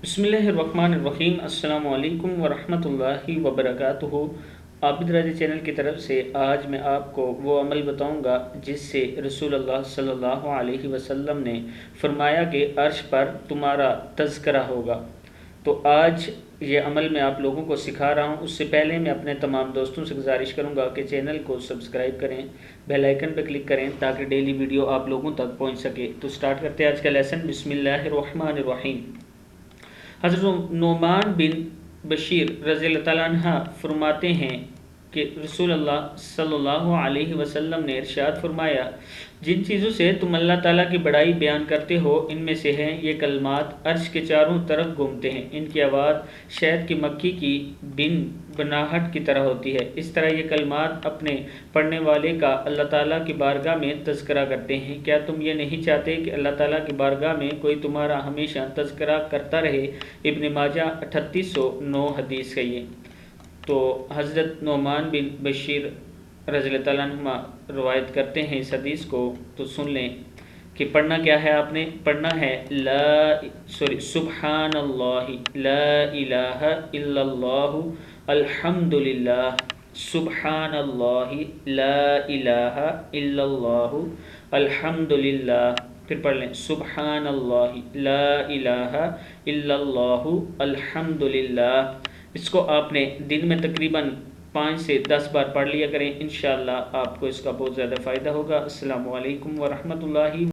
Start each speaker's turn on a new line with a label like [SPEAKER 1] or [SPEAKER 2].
[SPEAKER 1] बिस्मिल्लाहिर्रहमानिर्रहीम। अस्सलामु अलैकुम वरहमतुल्लाहि वबरकातुहू। आबिद राजी चैनल की तरफ से आज मैं आपको वो अमल बताऊंगा जिससे रसूलुल्लाह सल्लल्लाहु अलैहि वसल्लम ने फरमाया कि अर्श पर तुम्हारा तज़किरा होगा। तो आज ये अमल मैं आप लोगों को सिखा रहा हूँ। उससे पहले मैं अपने तमाम दोस्तों से गुजारिश करूँगा कि चैनल को सब्सक्राइब करें, बेल आइकन पर क्लिक करें ताकि डेली वीडियो आप लोगों तक पहुँच सके। तो स्टार्ट करते हैं आज का लेसन। बिस्मिल्लाहिर्रहमानिर्रहीम। हज़रत नुमान बिन बशीर रज़ियल्लाहु ताला अन्हा फरमाते हैं कि रसूलुल्लाह सल्लल्लाहु अलैहि वसल्लम ने इरशाद फरमाया, जिन चीज़ों से तुम अल्लाह ताला की बड़ाई बयान करते हो इनमें से हैं ये कलमात अर्श के चारों तरफ घूमते हैं। इनकी आवाज़ शहद की मक्खी की बिन बनाहट की तरह होती है। इस तरह ये कलमात अपने पढ़ने वाले का अल्लाह ताला की बारगाह में तज़किरा करते हैं। क्या तुम ये नहीं चाहते कि अल्लाह ताला की बारगाह में कोई तुम्हारा हमेशा तज़किरा करता रहे? इब्न माजा 3809 हदीस है ये। तो हज़रत नुमान बिन बशीर रज़ियल्लाहु ताला अन्हुमा रवायत करते हैं इस हदीस को। तो सुन लें कि पढ़ना क्या है। आपने पढ़ना है सुब्हानल्लाहि ला इलाहा इल्लल्लाहु अल्हम्दुलिल्लाह, सुब्हानल्लाहि ला इलाहा इल्लल्लाहु अल्हम्दुलिल्लाह। फिर पढ़ लें सुब्हानल्लाहि ला इलाहा इल्लल्लाहु अल्हम्दुलिल्लाह। इसको आपने दिन में तकरीबन 5 से 10 बार पढ़ लिया करें। इंशाअल्लाह आपको इसका बहुत ज़्यादा फ़ायदा होगा। अस्सलामु अलैकुम वरहमतुल्लाहि